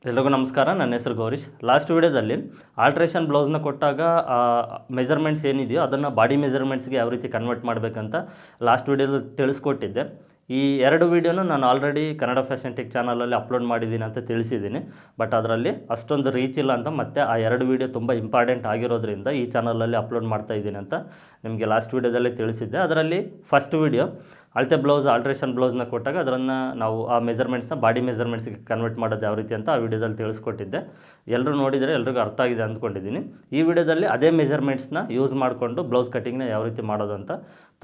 ಎಲ್ರಿಗೂ ನಮಸ್ಕಾರ. ನನ್ನ ಹೆಸರು ಗೌರೀಶ್. ಲಾಸ್ಟ್ ವಿಡಿಯೋದಲ್ಲಿ ಆಲ್ಟ್ರೇಷನ್ ಬ್ಲೌಸ್ನ ಕೊಟ್ಟಾಗ ಮೆಜರ್ಮೆಂಟ್ಸ್ ಏನಿದೆಯೋ ಅದನ್ನು ಬಾಡಿ ಮೆಜರ್ಮೆಂಟ್ಸ್ಗೆ ಯಾವ ರೀತಿ ಕನ್ವರ್ಟ್ ಮಾಡಬೇಕಂತ ಲಾಸ್ಟ್ ವಿಡಿಯೋದಲ್ಲಿ ತಿಳಿಸ್ಕೊಟ್ಟಿದ್ದೆ. ಈ ಎರಡು ವೀಡಿಯೋನು ನಾನು ಆಲ್ರೆಡಿ ಕನ್ನಡ ಫ್ಯಾಷನ್ ಟೆಕ್ ಚಾನಲಲ್ಲಿ ಅಪ್ಲೋಡ್ ಮಾಡಿದ್ದೀನಿ ಅಂತ ತಿಳಿಸಿದ್ದೀನಿ. ಬಟ್ ಅದರಲ್ಲಿ ಅಷ್ಟೊಂದು ರೀಚ್ ಇಲ್ಲ ಅಂತ ಮತ್ತೆ ಆ ಎರಡು ವೀಡಿಯೋ ತುಂಬ ಇಂಪಾರ್ಟೆಂಟ್ ಆಗಿರೋದ್ರಿಂದ ಈ ಚಾನಲಲ್ಲಿ ಅಪ್ಲೋಡ್ ಮಾಡ್ತಾ ಇದ್ದೀನಿ ಅಂತ ನಿಮಗೆ ಲಾಸ್ಟ್ ವೀಡಿಯೋದಲ್ಲೇ ತಿಳಿಸಿದ್ದೆ. ಅದರಲ್ಲಿ ಫಸ್ಟ್ ವೀಡಿಯೋ ಅಳತೆ ಬ್ಲೌಸ್ ಆಲ್ಟ್ರೇಷನ್ ಬ್ಲೌಸ್ನ ಕೊಟ್ಟಾಗ ಅದನ್ನು ನಾವು ಆ ಮೆಜರ್ಮೆಂಟ್ಸ್ನ ಬಾಡಿ ಮೆಜರ್ಮೆಂಟ್ಸ್ಗೆ ಕನ್ವರ್ಟ್ ಮಾಡೋದು ಯಾವ ರೀತಿ ಅಂತ ಆ ವಿಡಿಯೋದಲ್ಲಿ ತಿಳಿಸ್ಕೊಟ್ಟಿದ್ದೆ. ಎಲ್ಲರೂ ನೋಡಿದರೆ ಎಲ್ರಿಗೂ ಅರ್ಥ ಆಗಿದೆ ಅಂದ್ಕೊಂಡಿದ್ದೀನಿ. ಈ ವಿಡಿಯೋದಲ್ಲಿ ಅದೇ ಮೆಜರ್ಮೆಂಟ್ಸ್ನ ಯೂಸ್ ಮಾಡಿಕೊಂಡು ಬ್ಲೌಸ್ ಕಟ್ಟಿಂಗ್ನ ಯಾವ ರೀತಿ ಮಾಡೋದು ಅಂತ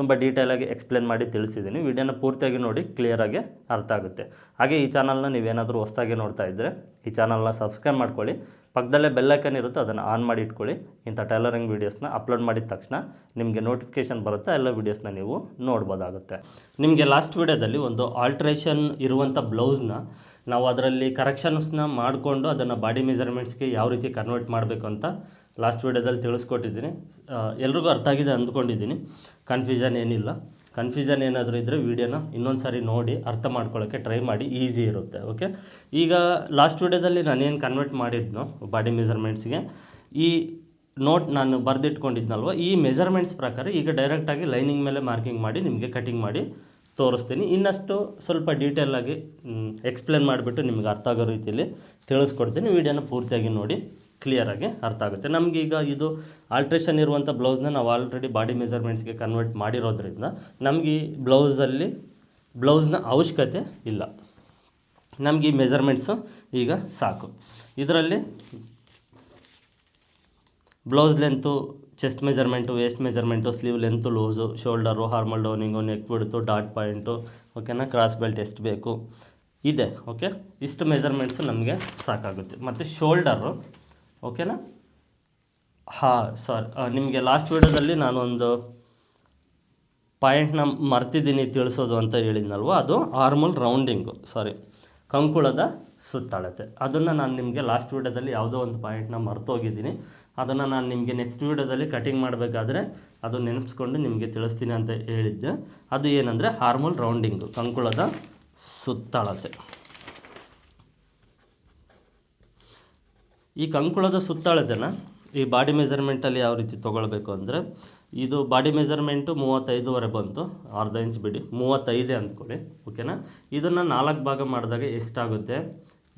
ತುಂಬ ಡೀಟೇಲಾಗಿ ಎಕ್ಸ್ಪ್ಲೇನ್ ಮಾಡಿ ತಿಳಿಸಿದ್ದೀನಿ. ವಿಡಿಯೋನ ಪೂರ್ತಿಯಾಗಿ ನೋಡಿ, ಕ್ಲಿಯರಾಗಿ ಅರ್ಥ ಆಗುತ್ತೆ. ಹಾಗೆ ಈ ಚಾನಲ್ನ ನೀವೇನಾದರೂ ಹೊಸದಾಗಿ ನೋಡ್ತಾ ಇದ್ದರೆ ಈ ಚಾನಲ್ನ ಸಬ್ಸ್ಕ್ರೈಬ್ ಮಾಡ್ಕೊಳ್ಳಿ. ಪಕ್ಕದಲ್ಲೇ ಬೆಲ್ಲೈಕನ್ ಇರುತ್ತೆ, ಅದನ್ನು ಆನ್ ಮಾಡಿ ಇಟ್ಕೊಳ್ಳಿ. ಇಂಥ ಟೈಲರಿಂಗ್ ವೀಡಿಯೋಸ್ನ ಅಪ್ಲೋಡ್ ಮಾಡಿದ ತಕ್ಷಣ ನಿಮಗೆ ನೋಟಿಫಿಕೇಷನ್ ಬರುತ್ತೆ, ಎಲ್ಲ ವೀಡಿಯೋಸ್ನ ನೀವು ನೋಡ್ಬೋದಾಗುತ್ತೆ. ನಿಮಗೆ ಲಾಸ್ಟ್ ವೀಡಿಯೋದಲ್ಲಿ ಒಂದು ಆಲ್ಟ್ರೇಷನ್ ಇರುವಂಥ ಬ್ಲೌಸ್ನ ನಾವು ಅದರಲ್ಲಿ ಕರೆಕ್ಷನ್ಸ್ನ ಮಾಡಿಕೊಂಡು ಅದನ್ನು ಬಾಡಿ ಮೆಜರ್ಮೆಂಟ್ಸ್ಗೆ ಯಾವ ರೀತಿ ಕನ್ವರ್ಟ್ ಮಾಡಬೇಕು ಅಂತ ಲಾಸ್ಟ್ ವೀಡಿಯೋದಲ್ಲಿ ತಿಳಿಸ್ಕೊಟ್ಟಿದ್ದೀನಿ. ಎಲ್ರಿಗೂ ಅರ್ಥ ಆಗಿದೆ ಅಂದ್ಕೊಂಡಿದ್ದೀನಿ. ಕನ್ಫ್ಯೂಷನ್ ಏನಿಲ್ಲ. ಕನ್ಫ್ಯೂಷನ್ ಏನಾದರೂ ಇದ್ದರೆ ವೀಡಿಯೋನ ಇನ್ನೊಂದು ಸಾರಿ ನೋಡಿ ಅರ್ಥ ಮಾಡ್ಕೊಳ್ಳೋಕ್ಕೆ ಟ್ರೈ ಮಾಡಿ, ಈಸಿ ಇರುತ್ತೆ. ಓಕೆ, ಈಗ ಲಾಸ್ಟ್ ವೀಡಿಯೋದಲ್ಲಿ ನಾನೇನು ಕನ್ವರ್ಟ್ ಮಾಡಿದ್ನೋ ಬಾಡಿ ಮೆಜರ್ಮೆಂಟ್ಸ್ಗೆ, ಈ ನೋಟ್ ನಾನು ಬರೆದಿಟ್ಕೊಂಡಿದ್ನಲ್ವ, ಈ ಮೆಜರ್ಮೆಂಟ್ಸ್ ಪ್ರಕಾರ ಈಗ ಡೈರೆಕ್ಟಾಗಿ ಲೈನಿಂಗ್ ಮೇಲೆ ಮಾರ್ಕಿಂಗ್ ಮಾಡಿ ನಿಮಗೆ ಕಟಿಂಗ್ ಮಾಡಿ ತೋರಿಸ್ತೀನಿ. ಇನ್ನಷ್ಟು ಸ್ವಲ್ಪ ಡೀಟೇಲಾಗಿ ಎಕ್ಸ್ಪ್ಲೇನ್ ಮಾಡಿಬಿಟ್ಟು ನಿಮಗೆ ಅರ್ಥ ಆಗೋ ರೀತಿಯಲ್ಲಿ ತಿಳಿಸ್ಕೊಡ್ತೀನಿ. ವೀಡಿಯೋನ ಪೂರ್ತಿಯಾಗಿ ನೋಡಿ, ಕ್ಲಿಯರಾಗಿ ಅರ್ಥ ಆಗುತ್ತೆ. ನಮಗೀಗ ಇದು ಆಲ್ಟ್ರೇಷನ್ ಇರುವಂಥ ಬ್ಲೌಸ್ನ ನಾವು ಆಲ್ರೆಡಿ ಬಾಡಿ ಮೆಜರ್ಮೆಂಟ್ಸ್ಗೆ ಕನ್ವರ್ಟ್ ಮಾಡಿರೋದ್ರಿಂದ ನಮಗೆ ಈ ಬ್ಲೌಸ್ನ ಅವಶ್ಯಕತೆ ಇಲ್ಲ. ನಮಗೆ ಈ ಮೆಜರ್ಮೆಂಟ್ಸು ಈಗ ಸಾಕು. ಇದರಲ್ಲಿ blouse length, chest measurement, waist measurement, sleeve length, loose, shoulder, armhole ಡೌನಿಂಗು, ನೆಕ್ ಬಿಡ್ತು, ಡಾಟ್ ಪಾಯಿಂಟು, ಓಕೆನಾ, ಕ್ರಾಸ್ ಬೆಲ್ಟ್ ಎಷ್ಟು ಬೇಕು ಇದೆ. ಓಕೆ, ಇಷ್ಟು ಮೆಜರ್ಮೆಂಟ್ಸು ನಮಗೆ ಸಾಕಾಗುತ್ತೆ. ಮತ್ತು ಶೋಲ್ಡರು, ಓಕೆನಾ. ನಿಮಗೆ ಲಾಸ್ಟ್ ವೀಡಿಯೋದಲ್ಲಿ ನಾನೊಂದು ಪಾಯಿಂಟ್ನ ಮರ್ತಿದ್ದೀನಿ ತಿಳಿಸೋದು ಅಂತ ಹೇಳಿದ್ನಲ್ವ, ಅದು ಆರ್ಮಲ್ ರೌಂಡಿಂಗು, ಕಂಕುಳದ ಸುತ್ತಳತೆ. ಅದನ್ನು ನಾನು ನಿಮಗೆ ಲಾಸ್ಟ್ ವೀಡಿಯೋದಲ್ಲಿ ಯಾವುದೋ ಒಂದು ಪಾಯಿಂಟ್ನ ಮರ್ತೋಗಿದ್ದೀನಿ. ಅದನ್ನು ನಾನು ನಿಮಗೆ ನೆಕ್ಸ್ಟ್ ವೀಡಿಯೋದಲ್ಲಿ ಕಟಿಂಗ್ ಮಾಡಬೇಕಾದ್ರೆ ಅದು ನೆನೆಸ್ಕೊಂಡು ನಿಮಗೆ ತಿಳಿಸ್ತೀನಿ ಅಂತ ಹೇಳಿದ್ದೆ. ಅದು ಏನಂದರೆ ಆರ್ಮಲ್ ರೌಂಡಿಂಗು, ಕಂಕುಳದ ಸುತ್ತಳತೆ. ಈ ಕಂಕುಳದ ಸುತ್ತಳತೆನ ಈ ಬಾಡಿ ಮೆಜರ್ಮೆಂಟಲ್ಲಿ ಯಾವ ರೀತಿ ತೊಗೊಳ್ಬೇಕು ಅಂದರೆ, ಇದು ಬಾಡಿ ಮೆಜರ್ಮೆಂಟು 35 ಬಂತು, ಅರ್ಧ ಇಂಚ್ ಬಿಡಿ, 35 ಅಂದ್ಕೊಳ್ಳಿ. ಓಕೆನಾ. ಇದನ್ನು 4 ಭಾಗ ಮಾಡಿದಾಗ ಎಷ್ಟಾಗುತ್ತೆ?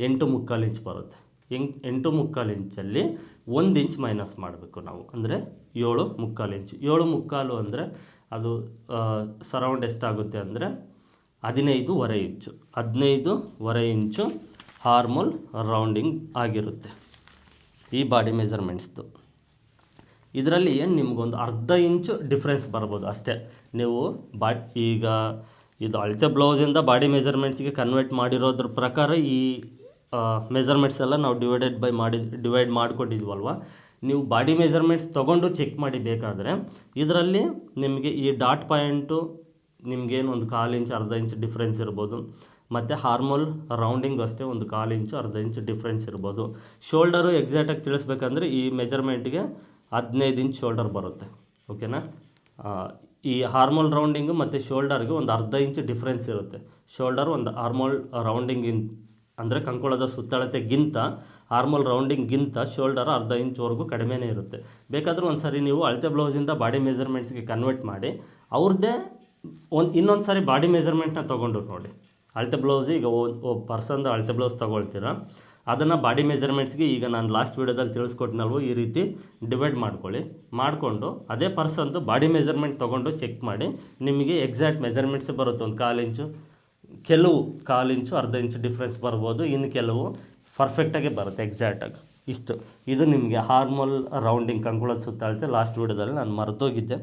8.25 ಇಂಚ್ ಬರುತ್ತೆ. 8.25 ಇಂಚಲ್ಲಿ 1 ಇಂಚ್ ಮೈನಸ್ ಮಾಡಬೇಕು ನಾವು, ಅಂದರೆ 7.25 ಇಂಚ್. 7.25 ಅಂದರೆ ಅದು ಸರೌಂಡ್ ಎಷ್ಟಾಗುತ್ತೆ ಅಂದರೆ 15.25 ಇಂಚು. 15.25 ಇಂಚು ಹಾರ್ಮೋಲ್ ರೌಂಡಿಂಗ್ ಆಗಿರುತ್ತೆ ಈ ಬಾಡಿ ಮೆಜರ್ಮೆಂಟ್ಸ್ದು. ಇದರಲ್ಲಿ ಏನು ನಿಮಗೊಂದು ಅರ್ಧ ಇಂಚು ಡಿಫ್ರೆನ್ಸ್ ಬರ್ಬೋದು ಅಷ್ಟೇ. ನೀವು ಈಗ ಇದು ಅಳತೆ ಬ್ಲೌಸಿಂದ ಬಾಡಿ ಮೆಜರ್ಮೆಂಟ್ಸ್ಗೆ ಕನ್ವರ್ಟ್ ಮಾಡಿರೋದ್ರ ಪ್ರಕಾರ ಈ ಮೆಜರ್ಮೆಂಟ್ಸ್ ಎಲ್ಲ ನಾವು ಡಿವೈಡ್ ಮಾಡ್ಕೊಂಡಿದ್ವಲ್ವ. ನೀವು ಬಾಡಿ ಮೆಜರ್ಮೆಂಟ್ಸ್ ತೊಗೊಂಡು ಚೆಕ್ ಮಾಡಿ ಬೇಕಾದರೆ ಇದರಲ್ಲಿ ನಿಮಗೆ ಈ ಡಾಟ್ ಪಾಯಿಂಟು ನಿಮಗೇನು ಒಂದು 1/4 ಇಂಚ್ ಅರ್ಧ ಇಂಚ್ ಡಿಫ್ರೆನ್ಸ್ ಇರ್ಬೋದು. ಮತ್ತು ಹಾರ್ಮೋಲ್ ರೌಂಡಿಂಗ್ ಅಷ್ಟೇ ಒಂದು 1/4 ಇಂಚು ಅರ್ಧ ಇಂಚ್ ಡಿಫ್ರೆನ್ಸ್ ಇರ್ಬೋದು. ಶೋಲ್ಡರು ಎಕ್ಸಾಕ್ಟಾಗಿ ತಿಳಿಸ್ಬೇಕಂದ್ರೆ ಈ ಮೆಜರ್ಮೆಂಟ್ಗೆ 15 ಇಂಚ್ ಶೋಲ್ಡರ್ ಬರುತ್ತೆ. ಓಕೆನಾ. ಈ ಹಾರ್ಮೋಲ್ ರೌಂಡಿಂಗು ಮತ್ತು ಶೋಲ್ಡರ್ಗೆ ಒಂದು ಅರ್ಧ ಇಂಚ್ ಡಿಫ್ರೆನ್ಸ್ ಇರುತ್ತೆ. ಶೋಲ್ಡರ್ ಒಂದು ಹಾರ್ಮೋಲ್ ರೌಂಡಿಂಗಿಂತ ಅಂದರೆ ಕಂಕುಳದ ಸುತ್ತಳತೆಗಿಂತ ಹಾರ್ಮೋಲ್ ರೌಂಡಿಂಗ್ಗಿಂತ ಶೋಲ್ಡರ್ ಅರ್ಧ ಇಂಚ್ವರೆಗೂ ಕಡಿಮೆನೇ ಇರುತ್ತೆ. ಬೇಕಾದರೂ ಒಂದು ಸಾರಿ ನೀವು ಅಳತೆ ಬ್ಲೌಸಿಂದ ಬಾಡಿ ಮೆಜರ್ಮೆಂಟ್ಸ್ಗೆ ಕನ್ವರ್ಟ್ ಮಾಡಿ ಅವ್ರದ್ದೇ ಇನ್ನೊಂದು ಸಾರಿ ಬಾಡಿ ಮೆಜರ್ಮೆಂಟ್ನ ತೊಗೊಂಡು ನೋಡಿ. ಅಳತೆ ಬ್ಲೌಸ್ ಈಗ ಪರ್ಸನ್ದು ಅಳತೆ ಬ್ಲೌಸ್ ತೊಗೊಳ್ತೀರಾ, ಅದನ್ನು ಬಾಡಿ ಮೆಜರ್ಮೆಂಟ್ಸ್ಗೆ ಈಗ ನಾನು ಲಾಸ್ಟ್ ವೀಡಿಯೋದಲ್ಲಿ ತಿಳಿಸ್ಕೊಟ್ಟಿನಲ್ವೋ ಈ ರೀತಿ ಡಿವೈಡ್ ಮಾಡಿಕೊಂಡು ಅದೇ ಪರ್ಸನ್ದು ಬಾಡಿ ಮೆಜರ್ಮೆಂಟ್ ತೊಗೊಂಡು ಚೆಕ್ ಮಾಡಿ. ನಿಮಗೆ ಎಕ್ಸಾಕ್ಟ್ ಮೆಜರ್ಮೆಂಟ್ಸೇ ಬರುತ್ತೆ. ಒಂದು 1/4 ಇಂಚು, ಕೆಲವು 1/4 ಇಂಚು ಅರ್ಧ ಇಂಚು ಡಿಫ್ರೆನ್ಸ್ ಬರ್ಬೋದು, ಇನ್ನು ಕೆಲವು ಪರ್ಫೆಕ್ಟಾಗಿ ಬರುತ್ತೆ ಎಕ್ಸಾಕ್ಟಾಗಿ. ಇಷ್ಟು ಇದು ನಿಮಗೆ ಹಾರ್ಮೋಲ್ ರೌಂಡಿಂಗ್ ಕಂಕುಳದ ಸುತ್ತಳತೆ. ಲಾಸ್ಟ್ ವೀಡಿಯೋದಲ್ಲಿ ನಾನು ಮರೆತೋಗಿದ್ದೆ,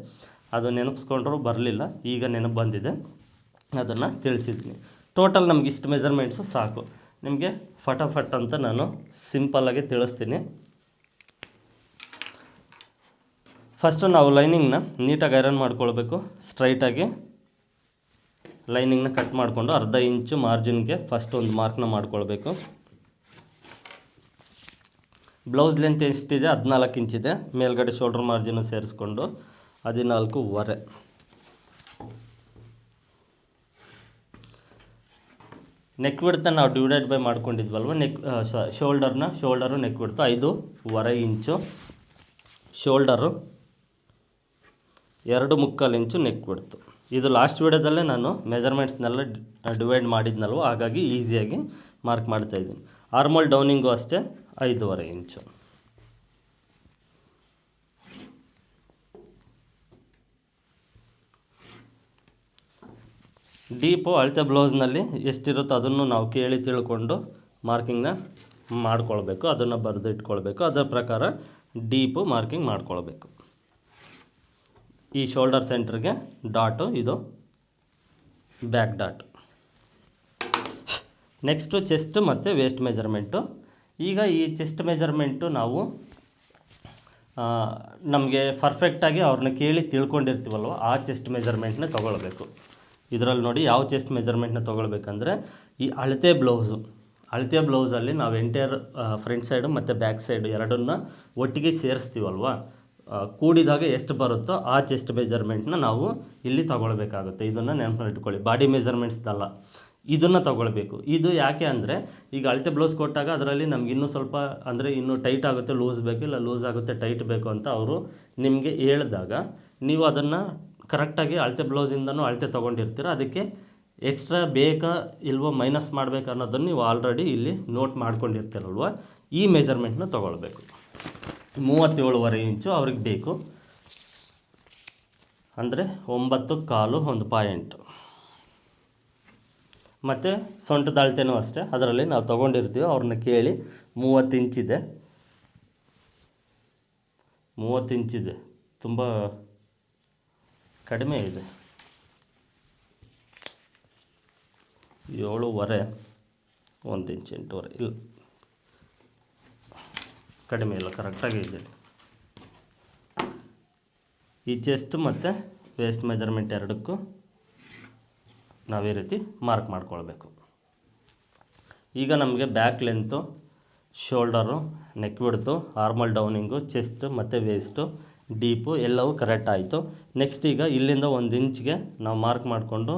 ಅದು ನೆನಪಿಸ್ಕೊಂಡ್ರೂ ಬರಲಿಲ್ಲ, ಈಗ ನೆನಪು ಬಂದಿದೆ, ಅದನ್ನು ತಿಳಿಸಿದ್ದೀನಿ. ಟೋಟಲ್ ನಮ್ಗೆ ಇಷ್ಟು ಮೆಜರ್ಮೆಂಟ್ಸು ಸಾಕು. ನಿಮಗೆ ಫಟಾಫಟ್ ಅಂತ ನಾನು ಸಿಂಪಲ್ಲಾಗಿ ತಿಳಿಸ್ತೀನಿ. ಫಸ್ಟು ನಾವು ಲೈನಿಂಗ್ನ ನೀಟಾಗಿ ಐರನ್ ಮಾಡ್ಕೊಳ್ಬೇಕು. ಸ್ಟ್ರೈಟಾಗಿ ಲೈನಿಂಗ್ನ ಕಟ್ ಮಾಡಿಕೊಂಡು ಅರ್ಧ ಇಂಚು ಮಾರ್ಜಿನ್ಗೆ ಫಸ್ಟ್ ಒಂದು ಮಾರ್ಕ್ನ ಮಾಡ್ಕೊಳ್ಬೇಕು. ಬ್ಲೌಸ್ ಲೆಂತ್ ಎಷ್ಟಿದೆ? 14 ಇಂಚಿದೆ. ಮೇಲ್ಗಡೆ ಶೋಲ್ಡರ್ ಮಾರ್ಜಿನ್ ಸೇರಿಸ್ಕೊಂಡು 14.25. ನೆಕ್ ವಿಡ್ತ್ನ ನಾವು ಡಿವೈಡೆಡ್ ಬೈ ಮಾಡ್ಕೊಂಡಿದ್ವಲ್ವ, shoulder neck width 5.25 inch, shoulder 2.25 inch neck width. ಇದು ಲಾಸ್ಟ್ ವಿಡಿಯೋದಲ್ಲೇ ನಾನು ಮೆಜರ್ಮೆಂಟ್ಸ್ನೆಲ್ಲ ಡಿವೈಡ್ ಮಾಡಿದ್ನಲ್ವ, ಹಾಗಾಗಿ ಈಸಿಯಾಗಿ ಮಾರ್ಕ್ ಮಾಡ್ತಾಯಿದ್ದೀನಿ. ಆರ್ಮೋಲ್ ಡೌನಿಂಗು ಅಷ್ಟೇ 5.25 ಇಂಚು. ಡೀಪು ಅಳತೆ ಬ್ಲೌಸ್ನಲ್ಲಿ ಎಷ್ಟಿರುತ್ತೋ ಅದನ್ನು ನಾವು ಕೇಳಿ ತಿಳ್ಕೊಂಡು ಮಾರ್ಕಿಂಗ್ನ ಮಾಡ್ಕೊಳ್ಬೇಕು, ಅದನ್ನು ಬರೆದು ಇಟ್ಕೊಳ್ಬೇಕು. ಅದರ ಪ್ರಕಾರ ಡೀಪು ಮಾರ್ಕಿಂಗ್ ಮಾಡ್ಕೊಳ್ಬೇಕು. ಈ ಶೋಲ್ಡರ್ ಸೆಂಟ್ರಿಗೆ ಡಾಟು, ಇದು ಬ್ಯಾಕ್ ಡಾಟ್. ನೆಕ್ಸ್ಟು ಚೆಸ್ಟ್ ಮತ್ತು ವೇಸ್ಟ್ ಮೆಜರ್ಮೆಂಟು. ಈಗ ಈ ಚೆಸ್ಟ್ ಮೆಜರ್ಮೆಂಟು ನಾವು ನಮಗೆ ಪರ್ಫೆಕ್ಟಾಗಿ ಅವ್ರನ್ನ ಕೇಳಿ ತಿಳ್ಕೊಂಡಿರ್ತೀವಲ್ವ, ಆ ಚೆಸ್ಟ್ ಮೆಜರ್ಮೆಂಟ್ನ ತೊಗೊಳ್ಬೇಕು. ಇದರಲ್ಲಿ ನೋಡಿ ಯಾವ ಚೆಸ್ಟ್ ಮೆಜರ್ಮೆಂಟ್ನ ತೊಗೊಳ್ಬೇಕಂದ್ರೆ, ಈ ಅಳತೆ ಬ್ಲೌಸಲ್ಲಿ ನಾವು ಎಂಟೈರ್ ಫ್ರಂಟ್ ಸೈಡು ಮತ್ತು ಬ್ಯಾಕ್ ಸೈಡು ಎರಡನ್ನ ಒಟ್ಟಿಗೆ ಸೇರಿಸ್ತೀವಲ್ವ, ಕೂಡಿದಾಗ ಎಷ್ಟು ಬರುತ್ತೋ ಆ ಚೆಸ್ಟ್ ಮೆಜರ್ಮೆಂಟ್ನ ನಾವು ಇಲ್ಲಿ ತೊಗೊಳ್ಬೇಕಾಗುತ್ತೆ. ಇದನ್ನು ನೆನಪಿಟ್ಕೊಳ್ಳಿ, ಬಾಡಿ ಮೆಜರ್ಮೆಂಟ್ಸ್ದಲ್ಲ, ಇದನ್ನು ತೊಗೊಳ್ಬೇಕು. ಇದು ಯಾಕೆ ಅಂದರೆ, ಈಗ ಅಳತೆ ಬ್ಲೌಸ್ ಕೊಟ್ಟಾಗ ಅದರಲ್ಲಿ ನಮ್ಗೆ ಇನ್ನೂ ಸ್ವಲ್ಪ ಅಂದರೆ ಇನ್ನೂ ಟೈಟ್ ಆಗುತ್ತೆ, ಲೂಸ್ ಬೇಕು, ಇಲ್ಲ ಲೂಸ್ ಆಗುತ್ತೆ, ಟೈಟ್ ಬೇಕು ಅಂತ ಅವರು ನಿಮಗೆ ಹೇಳಿದಾಗ ನೀವು ಅದನ್ನು ಕರೆಕ್ಟಾಗಿ ಅಳತೆ ಬ್ಲೌಸಿಂದನೂ ಅಳತೆ ತೊಗೊಂಡಿರ್ತೀರ. ಅದಕ್ಕೆ ಎಕ್ಸ್ಟ್ರಾ ಬೇಕಾ ಇಲ್ವೋ ಮೈನಸ್ ಮಾಡಬೇಕು ಅನ್ನೋದನ್ನು ನೀವು ಆಲ್ರೆಡಿ ಇಲ್ಲಿ ನೋಟ್ ಮಾಡ್ಕೊಂಡಿರ್ತೀರಲ್ವ, ಈ ಮೆಜರ್ಮೆಂಟ್ನ ತೊಗೊಳ್ಬೇಕು. 37.5 ಇಂಚು ಅವ್ರಿಗೆ ಬೇಕು, ಅಂದರೆ 9.25 ಒಂದು ಪಾಯಿಂಟು. ಮತ್ತು ಸೊಂಟದ ಅಳತೆನೂ ಅಷ್ಟೇ, ಅದರಲ್ಲಿ ನಾವು ತೊಗೊಂಡಿರ್ತೀವಿ, ಅವ್ರನ್ನ ಕೇಳಿ 30 ಇಂಚಿದೆ, 30 ಇಂಚಿದೆ, ತುಂಬ ಕಡಿಮೆ ಇದೆ. 7.5 1 ಇಂಚ್ 8.5 ಇಲ್ಲ, ಕಡಿಮೆ ಇಲ್ಲ, ಕರೆಕ್ಟಾಗಿ ಇದೆ. ಈ ಚೆಸ್ಟ್ ಮತ್ತು ವೇಸ್ಟ್ ಮೆಜರ್ಮೆಂಟ್ ಎರಡಕ್ಕೂ ನಾವೇ ರೀತಿ ಮಾರ್ಕ್ ಮಾಡ್ಕೊಳ್ಬೇಕು. ಈಗ ನಮಗೆ back length, shoulder, neck width, armhole ಡೌನಿಂಗು, ಚೆಸ್ಟ್ ಮತ್ತು ವೇಸ್ಟು, ಡೀಪು ಎಲ್ಲವೂ ಕರೆಕ್ಟ್ ಆಯಿತು. ನೆಕ್ಸ್ಟ್ ಈಗ ಇಲ್ಲಿಂದ 1 ಇಂಚ್ಗೆ ನಾವು ಮಾರ್ಕ್ ಮಾಡಿಕೊಂಡು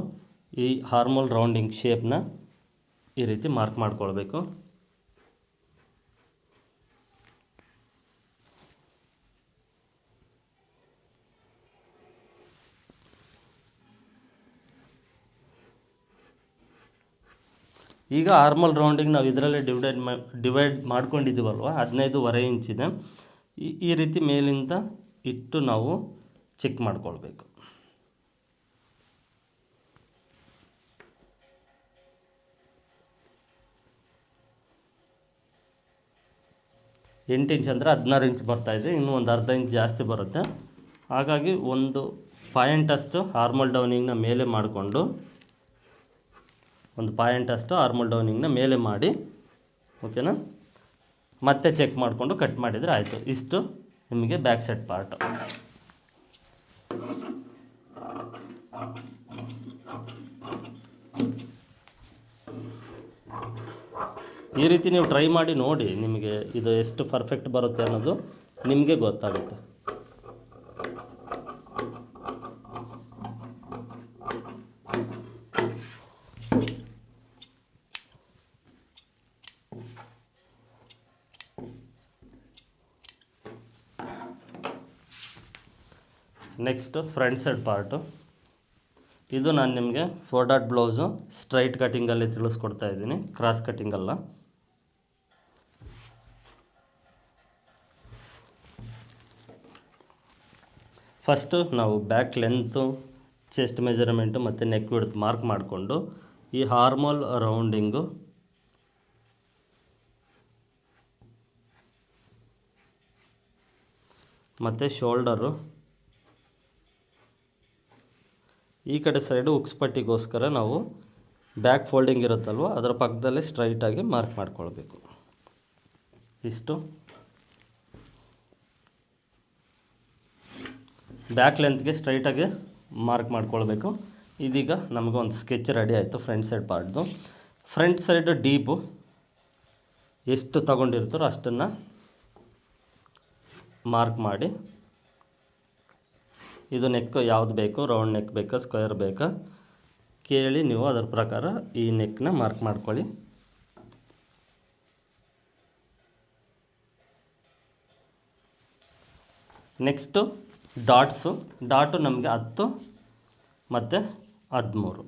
ಈ ಹಾರ್ಮೋಲ್ ರೌಂಡಿಂಗ್ ಶೇಪ್ನ ಈ ರೀತಿ ಮಾರ್ಕ್ ಮಾಡ್ಕೊಳ್ಬೇಕು. ಈಗ ಆರ್ಮಲ್ ರೌಂಡಿಂಗ್ ನಾವು ಇದರಲ್ಲೇ ಡಿವೈಡ್ ಮಾಡ್ಕೊಂಡಿದ್ದೀವಲ್ವ, 15.25 ಇಂಚಿದೆ. ಈ ರೀತಿ ಮೇಲಿಂದ ಇಟ್ಟು ನಾವು ಚೆಕ್ ಮಾಡ್ಕೊಳ್ಬೇಕು. 8 ಇಂಚ್ ಅಂದರೆ 16 ಇಂಚ್ ಬರ್ತಾಯಿದೆ, ಇನ್ನೂ ಒಂದು ಅರ್ಧ ಇಂಚ್ ಜಾಸ್ತಿ ಬರುತ್ತೆ. ಹಾಗಾಗಿ ಒಂದು ಪಾಯಿಂಟಷ್ಟು ಆರ್ಮಲ್ ಡೌನಿಂಗ್ನ ಮೇಲೆ ಮಾಡಿಕೊಂಡು, ಒಂದು ಪಾಯಿಂಟಷ್ಟು ಆರ್ಮಲ್ ಡೌನಿಂಗ್ನ ಮೇಲೆ ಮಾಡಿ, ಓಕೆನಾ, ಮತ್ತೆ ಚೆಕ್ ಮಾಡಿಕೊಂಡು ಕಟ್ ಮಾಡಿದರೆ ಆಯಿತು. ಇಷ್ಟು ನಿಮಗೆ ಬ್ಯಾಕ್ ಸೈಡ್ ಪಾರ್ಟು. ಈ ರೀತಿ ನೀವು ಟ್ರೈ ಮಾಡಿ ನೋಡಿ, ನಿಮಗೆ ಇದು ಎಷ್ಟು ಪರ್ಫೆಕ್ಟ್ ಬರುತ್ತೆ ಅನ್ನೋದು ನಿಮಗೆ ಗೊತ್ತಾಗುತ್ತೆ. Next front side part. ಇದು ನಾನು ನಿಮಗೆ 4 ಡಾಟ್ ಬ್ಲೌಸು ಸ್ಟ್ರೈಟ್ ಕಟ್ಟಿಂಗಲ್ಲಿ ತಿಳಿಸ್ಕೊಡ್ತಾ ಇದ್ದೀನಿ, ಕ್ರಾಸ್ ಕಟ್ಟಿಂಗಲ್ಲ. ಫಸ್ಟು ನಾವು ಬ್ಯಾಕ್ ಲೆಂತು, ಚೆಸ್ಟ್ ಮೆಜರ್ಮೆಂಟು ಮತ್ತು ನೆಕ್ ವಿಡ್ತ್ ಮಾರ್ಕ್ ಮಾಡಿಕೊಂಡು, ಈ ಹಾರ್ಮೋಲ್ ರೌಂಡಿಂಗು ಮತ್ತು ಶೋಲ್ಡರು ಈ ಕಡೆ ಸೈಡು ಉಕ್ಸ್ ಪಟ್ಟಿಗೋಸ್ಕರ ನಾವು ಬ್ಯಾಕ್ ಫೋಲ್ಡಿಂಗ್ ಇರುತ್ತಲ್ವ, ಅದರ ಪಕ್ಕದಲ್ಲೇ ಸ್ಟ್ರೈಟಾಗಿ ಮಾರ್ಕ್ ಮಾಡ್ಕೊಳ್ಬೇಕು. ಇಷ್ಟು ಬ್ಯಾಕ್ ಲೆಂತ್ಗೆ ಸ್ಟ್ರೈಟಾಗಿ ಮಾರ್ಕ್ ಮಾಡ್ಕೊಳ್ಬೇಕು. ಇದೀಗ ನಮಗೊಂದು ಸ್ಕೆಚ್ ರೆಡಿ ಆಯಿತು ಫ್ರಂಟ್ ಸೈಡ್ ಪಾರ್ಟ್ದು. ಫ್ರಂಟ್ ಸೈಡು ಡೀಪು ಎಷ್ಟು ತಗೊಂಡಿರ್ತಾರೋ ಅಷ್ಟನ್ನು ಮಾರ್ಕ್ ಮಾಡಿ, ಇದು ನೆಕ್ ಯಾವುದು ಬೇಕು, ರೌಂಡ್ ನೆಕ್ ಬೇಕಾ, ಸ್ಕ್ವೇರ್ ಬೇಕಾ, ಕೇಳಿ ನೀವು ಅದರ ಪ್ರಕಾರ ಈ ನೆಕ್ನ ಮಾರ್ಕ್ ಮಾಡ್ಕೊಳ್ಳಿ. ನೆಕ್ಸ್ಟು ಡಾಟು ನಮಗೆ 10 ಮತ್ತು 13.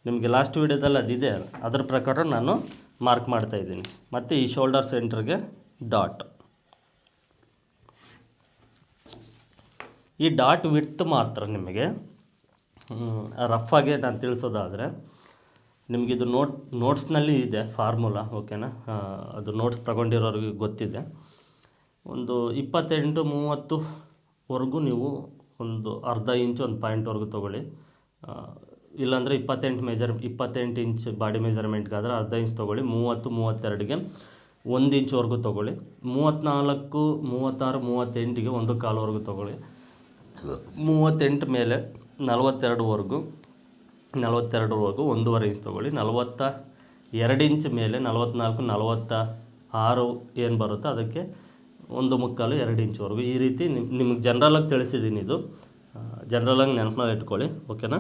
ನಿಮಗೆ ಲಾಸ್ಟ್ ವೀಡಿಯೋದಲ್ಲಿ ಅದಿದೆ, ಅದರ ಪ್ರಕಾರ ನಾನು ಮಾರ್ಕ್ ಮಾಡ್ತಾಯಿದ್ದೀನಿ. ಮತ್ತು ಈ ಶೋಲ್ಡರ್ ಸೆಂಟ್ರಿಗೆ ಡಾಟ್. ಈ ಡಾಟ್ ವಿಡ್ತ್ ಮಾತ್ರ ನಿಮಗೆ ರಫಾಗೆ ನಾನು ತಿಳಿಸೋದಾದರೆ, ನಿಮಗಿದು ನೋಟ್ಸ್ನಲ್ಲಿ ಇದೆ ಫಾರ್ಮುಲಾ, ಓಕೆನಾ? ಅದು ನೋಟ್ಸ್ ತಗೊಂಡಿರೋರಿಗೆ ಗೊತ್ತಿದೆ. ಒಂದು 28-30ವರೆಗೂ ನೀವು ಒಂದು ಅರ್ಧ ಇಂಚು ಒಂದು ಪಾಯಿಂಟ್ವರೆಗೂ ತೊಗೊಳ್ಳಿ. ಇಲ್ಲಾಂದರೆ 28 ಇಂಚ್ ಬಾಡಿ ಮೆಜರ್ಮೆಂಟ್ಗಾದರೆ ಅರ್ಧ ಇಂಚ್ ತೊಗೊಳ್ಳಿ. 30-32ಗೆ 1 ಇಂಚ್ವರೆಗೂ ತೊಗೊಳ್ಳಿ. 34, 36, 38ಗೆ 1 ಕಾಲ್ವರೆಗೂ ತೊಗೊಳ್ಳಿ. 38 ಮೇಲೆ 42ವರೆಗೂ 1.5 ಇಂಚ್ ತೊಗೊಳ್ಳಿ. 42 ಇಂಚ್ ಮೇಲೆ 44, 46 ಏನು ಬರುತ್ತೋ ಅದಕ್ಕೆ 1.25-2 ಇಂಚ್ವರೆಗೂ. ಈ ರೀತಿ ನಿಮಗೆ ಜನ್ರಲಾಗಿ ತಿಳಿಸಿದ್ದೀನಿ. ಇದು ಜನ್ರಲಾಗಿ ನೆನಪಲ್ಲಿ ಇಟ್ಕೊಳ್ಳಿ, ಓಕೆನಾ?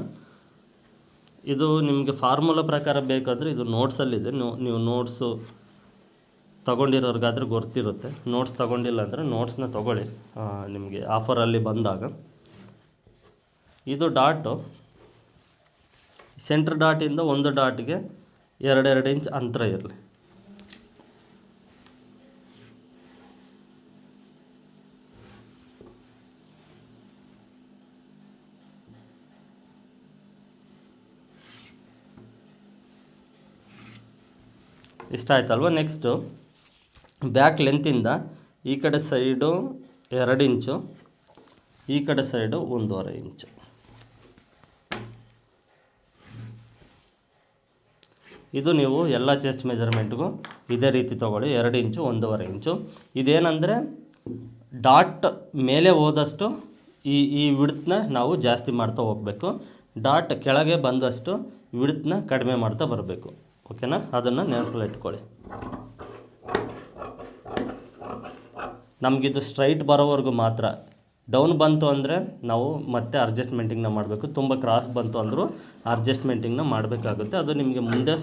ಇದು ನಿಮಗೆ ಫಾರ್ಮುಲಾ ಪ್ರಕಾರ ಬೇಕಾದರೆ ಇದು ನೋಟ್ಸಲ್ಲಿದೆ. ನೀವು ನೋಟ್ಸು ತೊಗೊಂಡಿರೋರ್ಗಾದ್ರೆ ಗೊತ್ತಿರುತ್ತೆ. ನೋಟ್ಸ್ ತೊಗೊಂಡಿಲ್ಲ ಅಂದರೆ ನೋಟ್ಸ್ನ ತೊಗೊಳ್ಳಿ, ನಿಮಗೆ ಆಫರಲ್ಲಿ ಬಂದಾಗ. ಇದು ಡಾಟು, ಸೆಂಟ್ರ್ ಡಾಟಿಂದ ಒಂದು ಡಾಟ್ಗೆ 2 ಇಂಚ್ ಅಂತರ ಇರಲಿ. ಇಷ್ಟ ಆಯ್ತಲ್ವ? ನೆಕ್ಸ್ಟು ಬ್ಯಾಕ್ ಲೆಂತಿಂದ ಈ ಕಡೆ ಸೈಡು 2 ಇಂಚು, ಈ ಕಡೆ ಸೈಡು 1.5 ಇಂಚು. ಇದು ನೀವು ಎಲ್ಲ ಚೆಸ್ಟ್ ಮೆಜರ್ಮೆಂಟ್ಗೂ ಇದೇ ರೀತಿ ತೊಗೊಳ್ಳಿ. 2 ಇಂಚು, 1.5 ಇಂಚು. ಇದೇನೆಂದರೆ ಡಾಟ್ ಮೇಲೆ ಹೋದಷ್ಟು ಈ ವಿಡ್ತ್ನ ನಾವು ಜಾಸ್ತಿ ಮಾಡ್ತಾ ಹೋಗಬೇಕು. ಡಾಟ್ ಕೆಳಗೆ ಬಂದಷ್ಟು ವಿಡ್ತ್ನ ಕಡಿಮೆ ಮಾಡ್ತಾ ಬರಬೇಕು, ಓಕೆನಾ? ಅದನ್ನು ನೆನಪಲ್ಲಿ ಇಟ್ಕೊಳ್ಳಿ. ನಮಗಿದು ಸ್ಟ್ರೈಟ್ ಬರೋವರೆಗೂ ಮಾತ್ರ. ಡೌನ್ ಬಂತು ಅಂದರೆ ನಾವು ಮತ್ತೆ ಅಡ್ಜಸ್ಟ್ಮೆಂಟಿಂಗ್ನ ಮಾಡಬೇಕು. ತುಂಬ ಕ್ರಾಸ್ ಬಂತು ಅಂದರೂ ಅಡ್ಜಸ್ಟ್ಮೆಂಟಿಂಗ್ನ ಮಾಡಬೇಕಾಗುತ್ತೆ. ಅದು ನಿಮಗೆ ಮುಂದೆ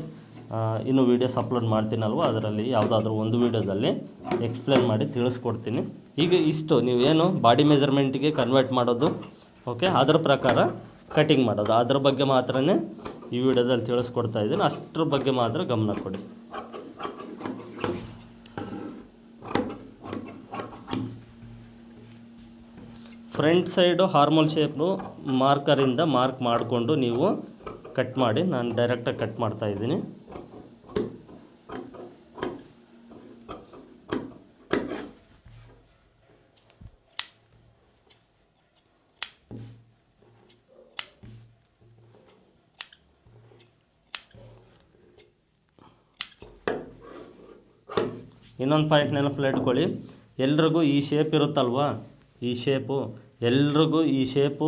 ಇನ್ನೂ ವೀಡಿಯೋಸ್ ಅಪ್ಲೋಡ್ ಮಾಡ್ತೀನಲ್ವ, ಅದರಲ್ಲಿ ಯಾವುದಾದ್ರೂ ಒಂದು ವೀಡಿಯೋದಲ್ಲಿ ಎಕ್ಸ್ಪ್ಲೇನ್ ಮಾಡಿ ತಿಳಿಸ್ಕೊಡ್ತೀನಿ. ಈಗ ಇಷ್ಟು ನೀವೇನು ಬಾಡಿ ಮೆಜರ್ಮೆಂಟಿಗೆ ಕನ್ವರ್ಟ್ ಮಾಡೋದು, ಓಕೆ, ಅದರ ಪ್ರಕಾರ ಕಟಿಂಗ್ ಮಾಡೋದು, ಅದರ ಬಗ್ಗೆ ಮಾತ್ರನೇ ಈ ವಿಡಿಯೋದಲ್ಲಿ ತಿಳಿಸ್ಕೊಡ್ತಾ ಇದ್ದೀನಿ. ಅಷ್ಟರ ಬಗ್ಗೆ ಮಾತ್ರ ಗಮನ ಕೊಡಿ. ಫ್ರಂಟ್ ಸೈಡು ಹಾರ್ಮೋಲ್ ಶೇಪು ಮಾರ್ಕರಿಂದ ಮಾರ್ಕ್ ಮಾಡಿಕೊಂಡು ನೀವು ಕಟ್ ಮಾಡಿ. ನಾನು ಡೈರೆಕ್ಟಾಗಿ ಕಟ್ ಮಾಡ್ತಾಯಿದ್ದೀನಿ. ಇನ್ನೊಂದು ಪಾಯಿಂಟ್ ನೆನಪಲ್ಲಿ ಇಟ್ಕೊಳ್ಳಿ, ಎಲ್ರಿಗೂ ಈ ಶೇಪ್ ಇರುತ್ತಲ್ವ, ಎಲ್ರಿಗೂ ಈ ಶೇಪು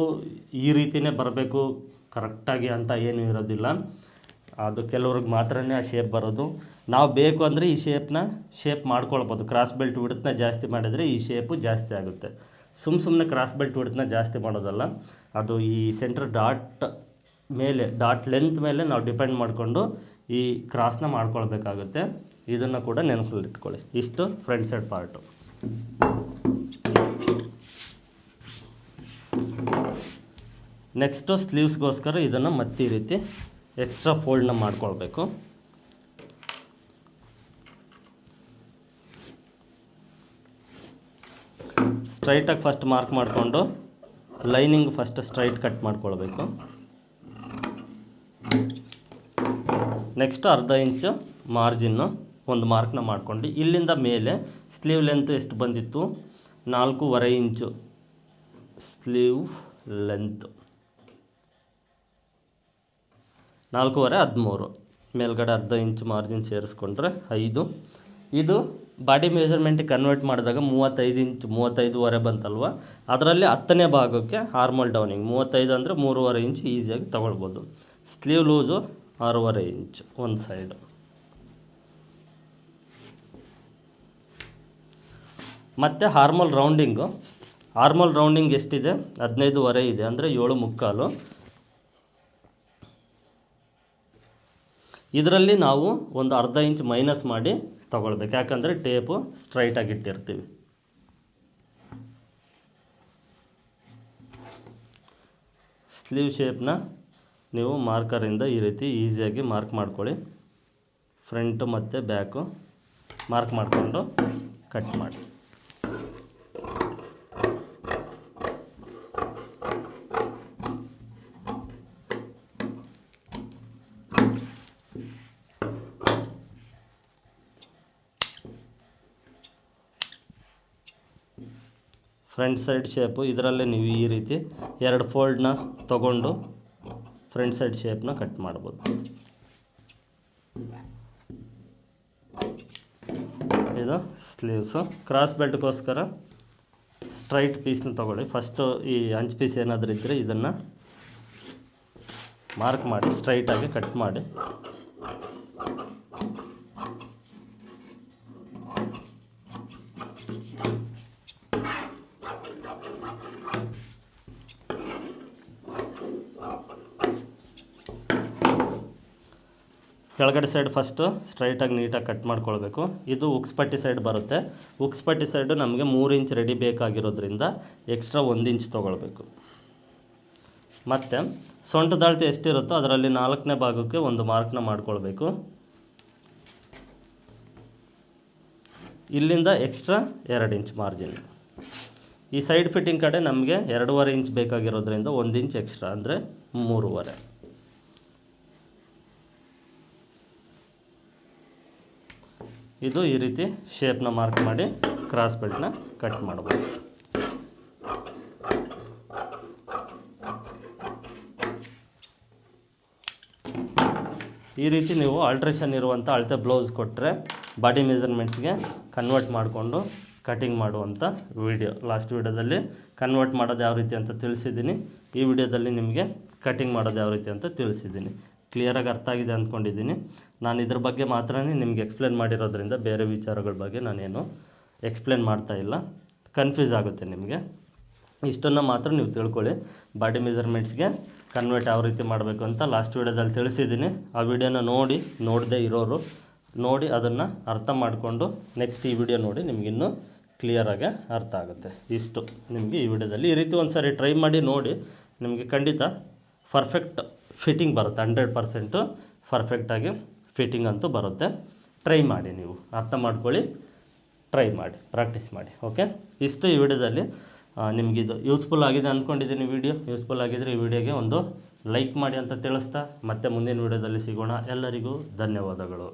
ಈ ರೀತಿಯೇ ಬರಬೇಕು ಕರೆಕ್ಟಾಗಿ ಅಂತ ಏನೂ ಇರೋದಿಲ್ಲ. ಅದು ಕೆಲವ್ರಿಗೆ ಮಾತ್ರನೇ ಆ ಶೇಪ್ ಬರೋದು. ನಾವು ಬೇಕು ಅಂದರೆ ಈ ಶೇಪ್ ಮಾಡ್ಕೊಳ್ಬೋದು. ಕ್ರಾಸ್ ಬೆಲ್ಟ್ ವಿಡ್ತ್ನ ಜಾಸ್ತಿ ಮಾಡಿದರೆ ಈ ಶೇಪು ಜಾಸ್ತಿ ಆಗುತ್ತೆ. ಸುಮ್ಮನೆ ಕ್ರಾಸ್ ಬೆಲ್ಟ್ ವಿಡ್ತ್ನ ಜಾಸ್ತಿ ಮಾಡೋದಲ್ಲ, ಅದು ಈ ಸೆಂಟ್ರ್ ಡಾಟ್ ಮೇಲೆ, ಡಾಟ್ ಲೆಂತ್ ಮೇಲೆ ನಾವು ಡಿಪೆಂಡ್ ಮಾಡಿಕೊಂಡು ಈ ಕ್ರಾಸ್ನ ಮಾಡ್ಕೊಳ್ಬೇಕಾಗುತ್ತೆ. ಇದನ್ನು ಕೂಡ ನೆನಪಲ್ಲಿ ಇಟ್ಕೊಳ್ಳಿ. ಇಷ್ಟು ಫ್ರಂಟ್ ಸೈಡ್ ಪಾರ್ಟು. ನೆಕ್ಸ್ಟು ಸ್ಲೀವ್ಸ್ಗೋಸ್ಕರ ಇದನ್ನು ಮತ್ತೆ ಈ ರೀತಿ ಎಕ್ಸ್ಟ್ರಾ ಫೋಲ್ಡ್ನ ಮಾಡ್ಕೊಳ್ಬೇಕು. ಸ್ಟ್ರೈಟಾಗಿ ಫಸ್ಟ್ ಮಾರ್ಕ್ ಮಾಡಿಕೊಂಡು ಲೈನಿಂಗ್ ಫಸ್ಟ್ ಸ್ಟ್ರೈಟ್ ಕಟ್ ಮಾಡ್ಕೊಳ್ಬೇಕು. ನೆಕ್ಸ್ಟು ಅರ್ಧ ಇಂಚು ಮಾರ್ಜಿನ್ನು ಒಂದು ಮಾರ್ಕ್ನ ಮಾಡ್ಕೊಂಡು ಇಲ್ಲಿಂದ ಮೇಲೆ ಸ್ಲೀವ್ ಲೆಂತ್ ಎಷ್ಟು ಬಂದಿತ್ತು, 4.5 ಇಂಚು ಸ್ಲೀವ್ ಲೆಂತ್, 4.5 13, ಮೇಲ್ಗಡೆ ಅರ್ಧ ಇಂಚು ಮಾರ್ಜಿನ್ ಸೇರಿಸ್ಕೊಂಡ್ರೆ 5. ಇದು ಬಾಡಿ ಮೆಜರ್ಮೆಂಟಿಗೆ ಕನ್ವರ್ಟ್ ಮಾಡಿದಾಗ 35 ಇಂಚು 35.5 ಬಂತಲ್ವ, ಅದರಲ್ಲಿ 10ನೇ ಭಾಗಕ್ಕೆ ಆರ್ಮೋಲ್ ಡೌನಿಂಗ್ 35 ಅಂದರೆ 3.5 ಇಂಚು ಈಸಿಯಾಗಿ ತೊಗೊಳ್ಬೋದು. ಸ್ಲೀವ್ ಲೂಸು 6.5 ಇಂಚು ಒಂದು ಸೈಡು. ಮತ್ತು ಹಾರ್ಮೋಲ್ ರೌಂಡಿಂಗು ಆರ್ಮಲ್ ರೌಂಡಿಂಗ್ ಎಷ್ಟಿದೆ? 15.25 ಇದೆ, ಅಂದರೆ 7.25. ಇದರಲ್ಲಿ ನಾವು ಒಂದು ಅರ್ಧ ಇಂಚ್ ಮೈನಸ್ ಮಾಡಿ ತಗೊಳ್ಬೇಕು, ಯಾಕಂದರೆ ಟೇಪು ಸ್ಟ್ರೈಟಾಗಿ ಇಟ್ಟಿರ್ತೀವಿ. ಸ್ಲೀವ್ ಶೇಪ್ನ ನೀವು ಮಾರ್ಕರಿಂದ ಈ ರೀತಿ ಈಸಿಯಾಗಿ ಮಾರ್ಕ್ ಮಾಡ್ಕೊಳ್ಳಿ. ಫ್ರಂಟು ಮತ್ತು ಬ್ಯಾಕು ಮಾರ್ಕ್ ಮಾಡಿಕೊಂಡು ಕಟ್ ಮಾಡಿ. ಫ್ರಂಟ್ ಸೈಡ್ ಶೇಪು ಇದರಲ್ಲೇ ನೀವು ಈ ರೀತಿ 2 ಫೋಲ್ಡ್ನ ತಗೊಂಡು ಫ್ರಂಟ್ ಸೈಡ್ ಶೇಪ್ನ ಕಟ್ ಮಾಡ್ಬೋದು. ಇದು ಸ್ಲೀವ್ಸು. ಕ್ರಾಸ್ ಬೆಲ್ಟ್ಗೋಸ್ಕರ ಸ್ಟ್ರೈಟ್ ಪೀಸ್ನ ತೊಗೊಳ್ಳಿ. ಫಸ್ಟು ಈ ಅಂಚು ಪೀಸ್ ಏನಾದರೂ ಇದ್ದರೆ ಇದನ್ನು ಮಾರ್ಕ್ ಮಾಡಿ ಸ್ಟ್ರೈಟಾಗಿ ಕಟ್ ಮಾಡಿ. ಕೆಳಗಡೆ ಸೈಡ್ ಫಸ್ಟು ಸ್ಟ್ರೈಟಾಗಿ ನೀಟಾಗಿ ಕಟ್ ಮಾಡ್ಕೊಳ್ಬೇಕು. ಇದು ಉಕ್ಸ್ಪಟ್ಟಿ ಸೈಡ್ ಬರುತ್ತೆ. ಉಕ್ಸ್ಪಟ್ಟಿ ಸೈಡು ನಮಗೆ 3 ಇಂಚ್ ರೆಡಿ ಬೇಕಾಗಿರೋದ್ರಿಂದ ಎಕ್ಸ್ಟ್ರಾ 1 ಇಂಚ್ ತೊಗೊಳ್ಬೇಕು. ಮತ್ತು ಸೊಂಟದ ಅಳತೆ ಎಷ್ಟಿರುತ್ತೋ ಅದರಲ್ಲಿ 4ನೇ ಭಾಗಕ್ಕೆ ಒಂದು ಮಾರ್ಕ್ನ ಮಾಡ್ಕೊಳ್ಬೇಕು. ಇಲ್ಲಿಂದ ಎಕ್ಸ್ಟ್ರಾ 2 ಇಂಚ್ ಮಾರ್ಜಿನ್. ಈ ಸೈಡ್ ಫಿಟ್ಟಿಂಗ್ ಕಡೆ ನಮಗೆ 2.5 ಇಂಚ್ ಬೇಕಾಗಿರೋದ್ರಿಂದ 1 ಇಂಚ್ ಎಕ್ಸ್ಟ್ರಾ, ಅಂದರೆ 3.5. ಇದು ಈ ರೀತಿ ಶೇಪ್ನ ಮಾರ್ಕ್ ಮಾಡಿ ಕ್ರಾಸ್ ಬೆಲ್ಟ್ನ ಕಟ್ ಮಾಡ್ಬೋದು. ಈ ರೀತಿ ನೀವು ಆಲ್ಟ್ರೇಷನ್ ಇರುವಂಥ ಅಳತೆ ಬ್ಲೌಸ್ ಕೊಟ್ಟರೆ ಬಾಡಿ ಮೆಜರ್ಮೆಂಟ್ಸ್ಗೆ ಕನ್ವರ್ಟ್ ಮಾಡಿಕೊಂಡು ಕಟಿಂಗ್ ಮಾಡುವಂಥ ವಿಡಿಯೋ. ಲಾಸ್ಟ್ ವಿಡಿಯೋದಲ್ಲಿ ಕನ್ವರ್ಟ್ ಮಾಡೋದು ಯಾವ ರೀತಿ ಅಂತ ತಿಳಿಸಿದ್ದೀನಿ. ಈ ವಿಡಿಯೋದಲ್ಲಿ ನಿಮಗೆ ಕಟಿಂಗ್ ಮಾಡೋದು ಯಾವ ರೀತಿ ಅಂತ ತಿಳಿಸಿದ್ದೀನಿ. ಕ್ಲಿಯರಾಗಿ ಅರ್ಥ ಆಗಿದೆ ಅಂದ್ಕೊಂಡಿದ್ದೀನಿ. ನಾನು ಇದ್ರ ಬಗ್ಗೆ ಮಾತ್ರ ನಿಮಗೆ ಎಕ್ಸ್ಪ್ಲೇನ್ ಮಾಡಿರೋದ್ರಿಂದ ಬೇರೆ ವಿಚಾರಗಳ ಬಗ್ಗೆ ನಾನೇನು ಎಕ್ಸ್ಪ್ಲೇನ್ ಮಾಡ್ತಾಯಿಲ್ಲ. ಕನ್ಫ್ಯೂಸ್ ಆಗುತ್ತೆ ನಿಮಗೆ. ಇಷ್ಟನ್ನು ಮಾತ್ರ ನೀವು ತಿಳ್ಕೊಳ್ಳಿ. ಬಾಡಿ ಮೆಜರ್ಮೆಂಟ್ಸ್ಗೆ ಕನ್ವರ್ಟ್ ಯಾವ ರೀತಿ ಮಾಡಬೇಕು ಅಂತ ಲಾಸ್ಟ್ ವಿಡಿಯೋದಲ್ಲಿ ತಿಳಿಸಿದ್ದೀನಿ. ಆ ವಿಡಿಯೋನ ನೋಡದೇ ಇರೋರು ನೋಡಿ ಅದನ್ನು ಅರ್ಥ ಮಾಡಿಕೊಂಡು ನೆಕ್ಸ್ಟ್ ಈ ವಿಡಿಯೋ ನೋಡಿ ನಿಮಗಿನ್ನೂ ಕ್ಲಿಯರಾಗಿ ಅರ್ಥ ಆಗುತ್ತೆ. ಇಷ್ಟು ನಿಮಗೆ ಈ ವಿಡಿಯೋದಲ್ಲಿ. ಈ ರೀತಿ ಒಂದು ಸಾರಿ ಟ್ರೈ ಮಾಡಿ ನೋಡಿ, ನಿಮಗೆ ಖಂಡಿತ ಪರ್ಫೆಕ್ಟ್ ಫಿಟ್ಟಿಂಗ್ ಬರುತ್ತೆ. 100% ಪರ್ಫೆಕ್ಟಾಗಿ ಫಿಟ್ಟಿಂಗ್ ಅಂತೂ ಬರುತ್ತೆ. ಟ್ರೈ ಮಾಡಿ, ನೀವು ಅರ್ಥ ಮಾಡ್ಕೊಳ್ಳಿ, ಟ್ರೈ ಮಾಡಿ, ಪ್ರಾಕ್ಟೀಸ್ ಮಾಡಿ. ಓಕೆ, ಇಷ್ಟು ಈ ವಿಡಿಯೋದಲ್ಲಿ. ನಿಮಗಿದು ಯೂಸ್ಫುಲ್ ಆಗಿದೆ ಅಂದ್ಕೊಂಡಿದ್ದೀನಿ. ವಿಡಿಯೋ ಯೂಸ್ಫುಲ್ ಆಗಿದ್ದರೆ ಈ ವಿಡಿಯೋಗೆ ಒಂದು ಲೈಕ್ ಮಾಡಿ ಅಂತ ತಿಳಿಸ್ತಾ ಮತ್ತೆ ಮುಂದಿನ ವಿಡಿಯೋದಲ್ಲಿ ಸಿಗೋಣ. ಎಲ್ಲರಿಗೂ ಧನ್ಯವಾದಗಳು.